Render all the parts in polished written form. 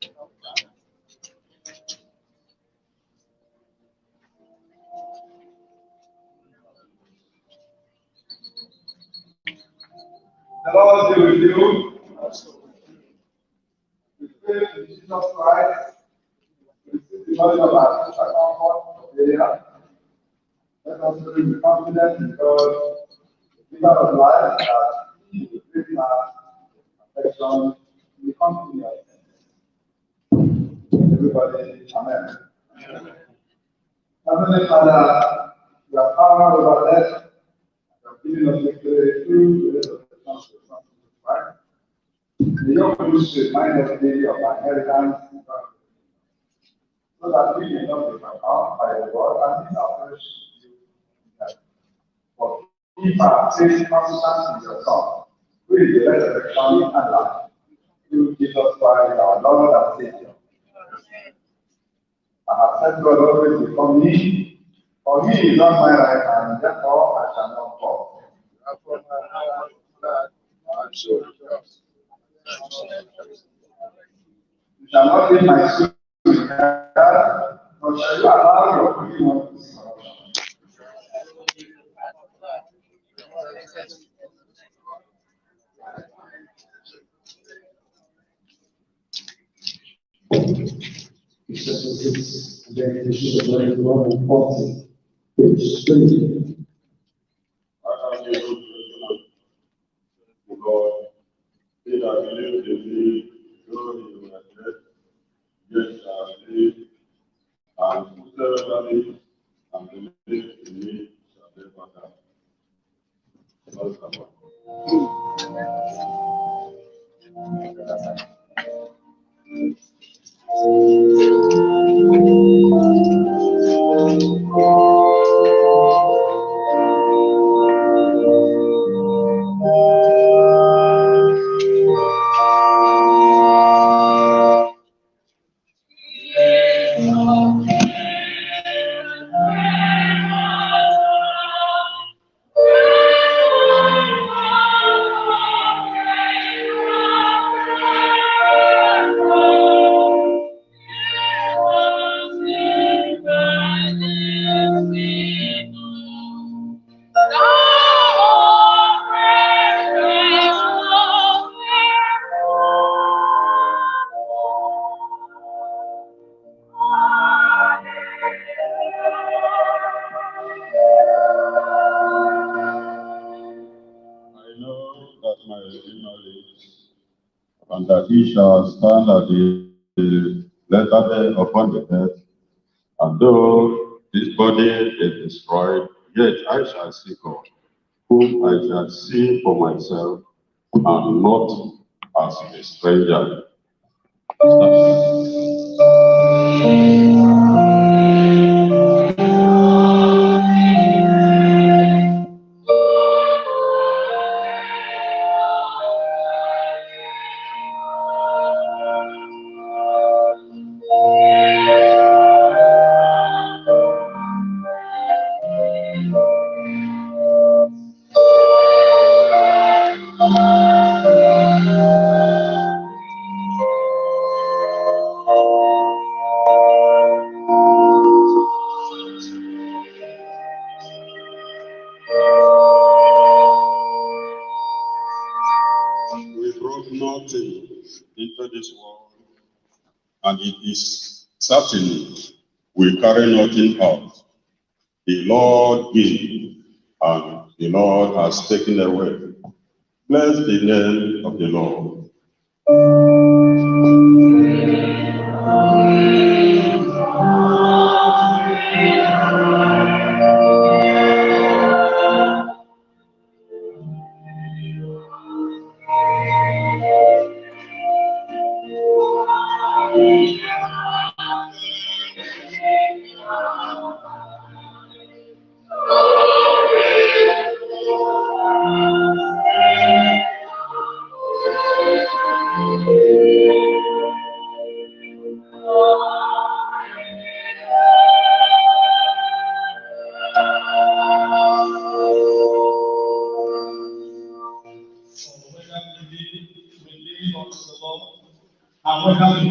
The Lord be with you. We pray in Jesus Christ. We seek the knowledge of our sister comfort of the area. Let us live with confidence in God, the giver of life, that He will bring us affection in the company of everybody. Amen. Heavenly Father, you are power over death. You have given us victory through the resurrection of the Son of Christ. May your grace remind us daily of our inheritance in God, so that we may not be overcome by the world and miss our flesh. For keep our faith constant in your Son, who is the resurrection and life, through Jesus Christ, our Lord and Savior. I have said God always before me, for he is on my right hand, therefore I shall not fall. You shall not leave my soul in hell, nor shall you allow your Holy One to see corruption. Lord, he that believes in me, though he were dead, yet shall live, and whosoever lives and believes in me shall never die. Lord, come and that he shall stand at the latter day upon the earth. And though this body is destroyed, yet I shall see God, whom I shall see for myself, and not as a stranger. We brought nothing into this world, and it is certain we carry nothing out. The Lord gave, and the Lord has taken away. Bless the name of the Lord.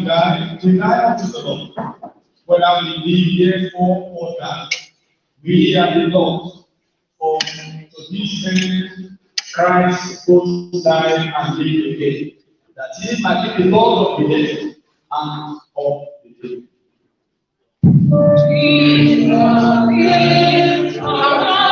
deny unto the Lord, whether we be therefore or that we are the Lord, for to this end Christ both died and lived again, that he might be the Lord of the dead and of the living. Jesus is our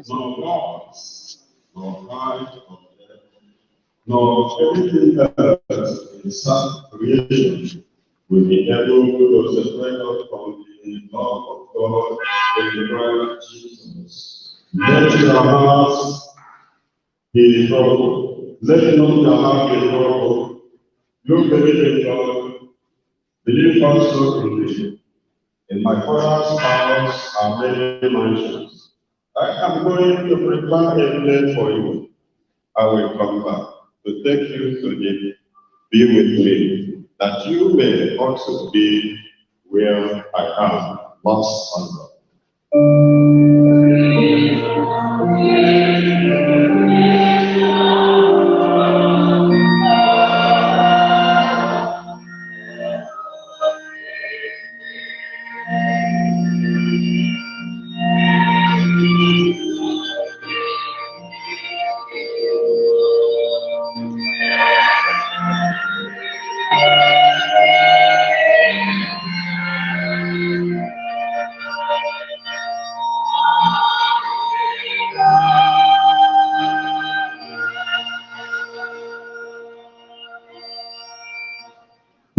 nor laws, nor height of death, nor anything else in some creation will be able to separate us from the love of God in Christ Jesus. Let your hearts be troubled. Let not your heart be troubled. You believe in God, believe also in me. In my Father's house are many mansions. I am going to prepare a place for you. I will come back to take you to him. Be with me, that you may also be where I am. Last Sunday.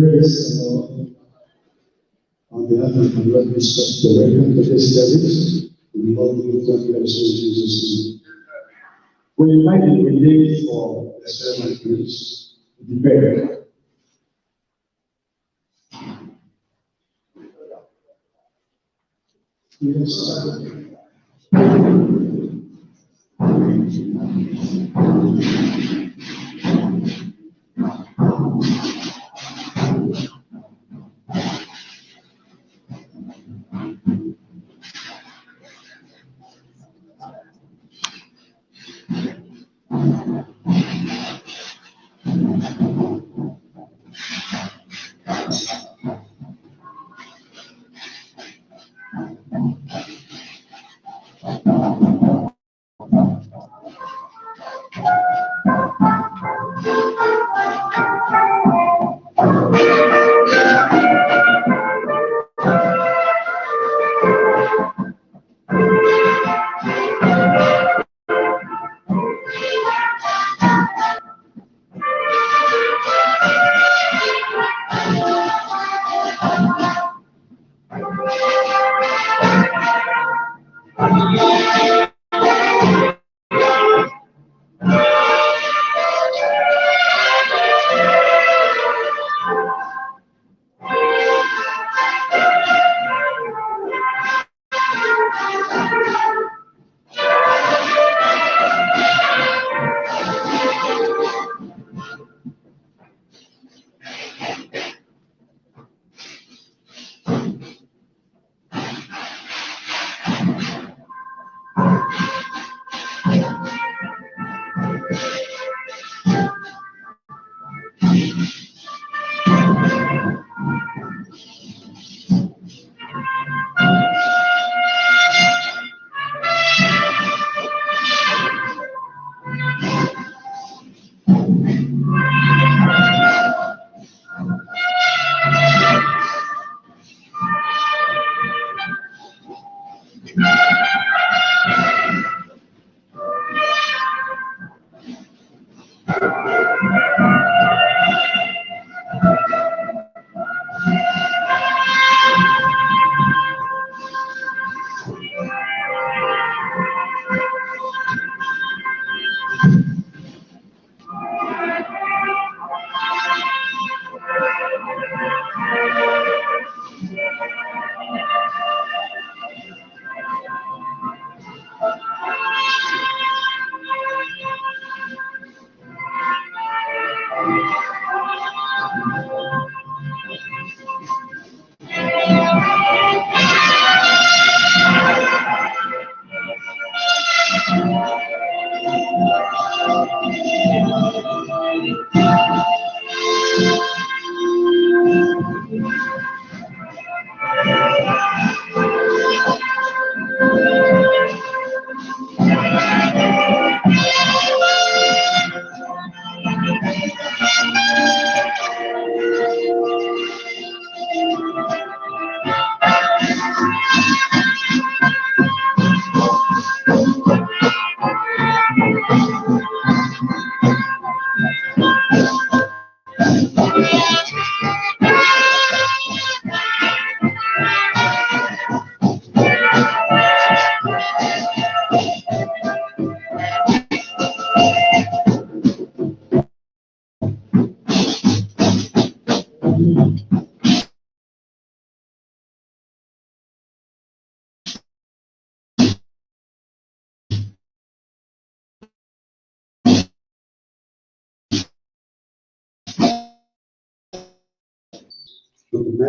Praise the Lord. On behalf of my Lord Bishop, the Reverend Professor David, we love you, thank you, Jesus' name. We invite the relay for the ceremony, please, to be buried. Yes, sir.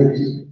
90.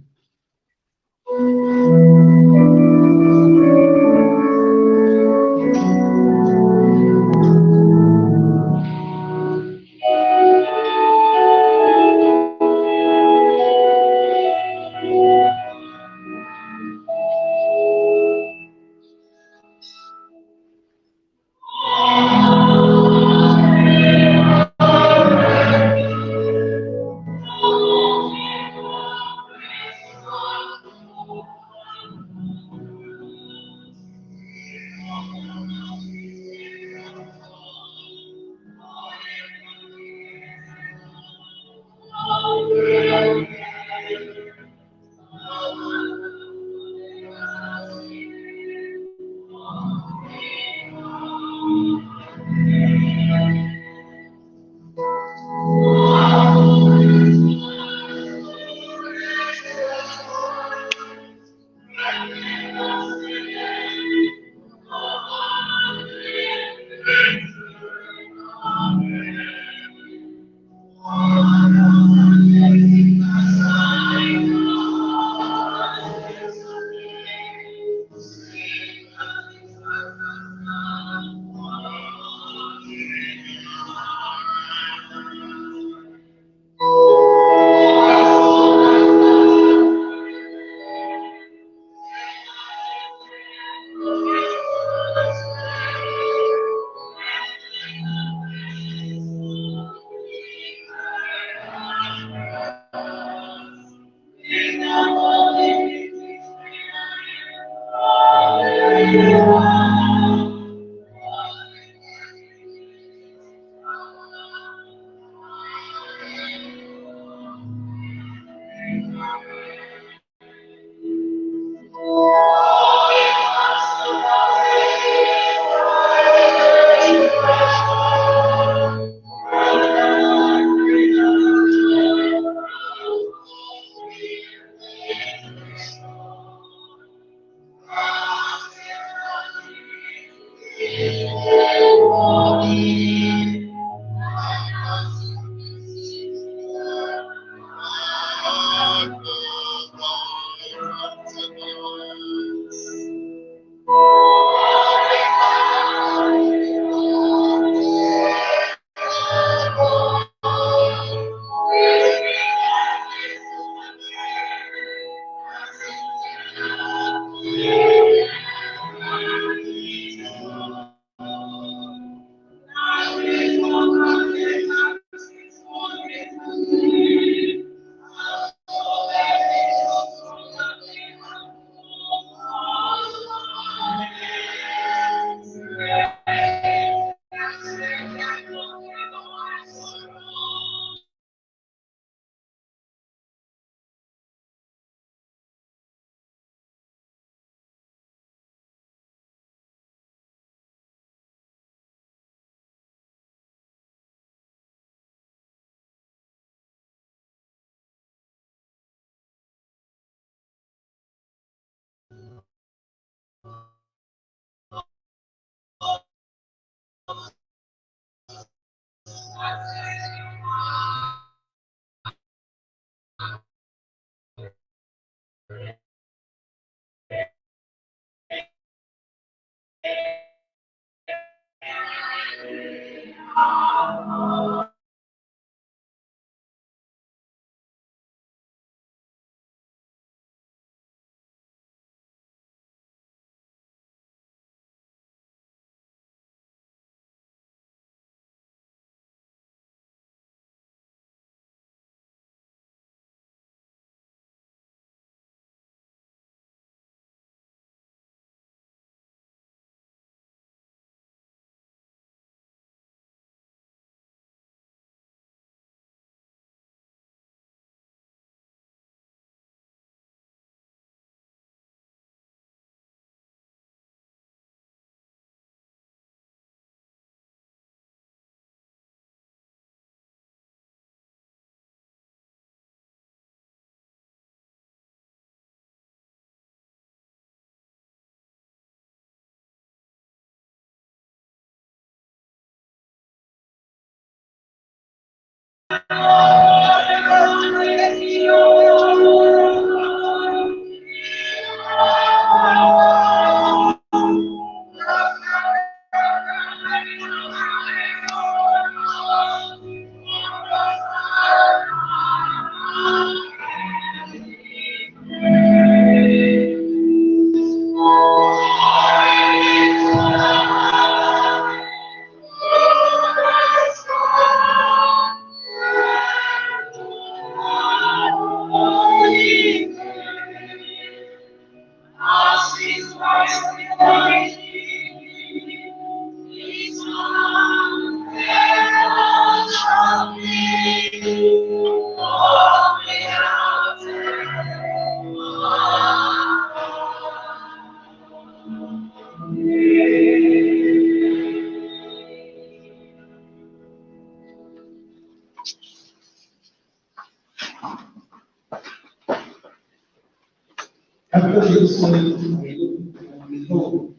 After this, I looked and behold,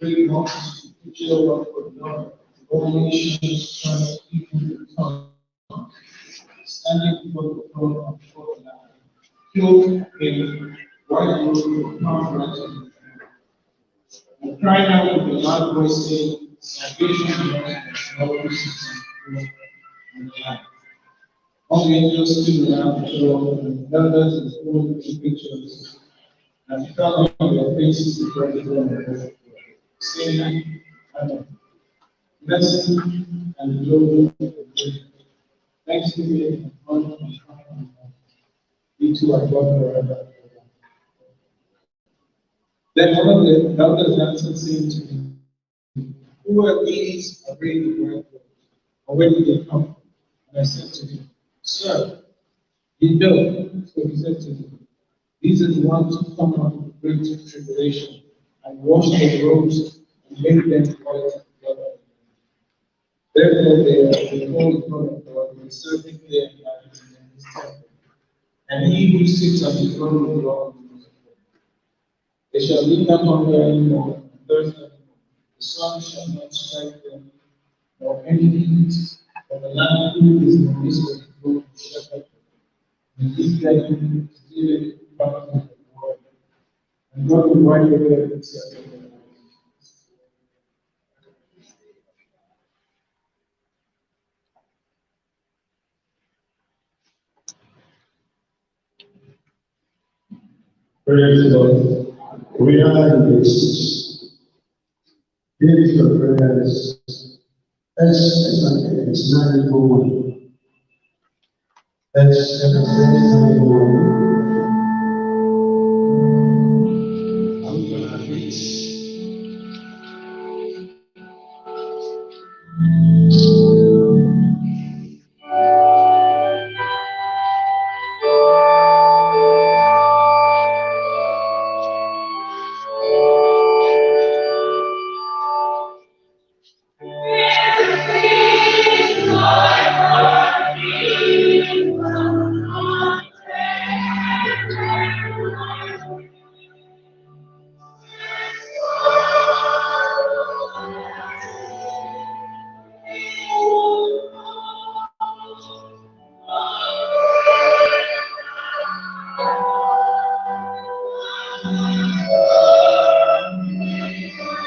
great multitude, which are for God, all nations, tribes, people, and tongues, standing before the throne of God, clothed in white robes with palm branches, and cried out with a loud voice, saying, Salvation belongs to God who sits on the throne and the Lamb. All the angels stood around the throne, and the elders and four living creatures, and fell on their faces before the throne of God, saying, Amen. Blessing and glory and praise, thanksgiving and honor and power and might be to our God forever. Then one of the elders answered, saying to me, Who are these arrayed in white robes? Or where did they come from? And I said to him, Sir, you know. So he said to me, These are the ones who come out of the great tribulation and wash their robes and make them white as snow. Therefore they are before the throne of God, and serving their lives in his temple. And he who sits on the throne will dwell in them. They shall live not hunger anymore, and thirst anymore. The sun shall not strike them, nor any heat, for the Lamb who is in the midst of the throne will shepherd them. And give them to live back to the world. And God will wipe away every tear from their eyes. Praise the Lord. We are in the 6. Here is your prayers. S 901. S 901.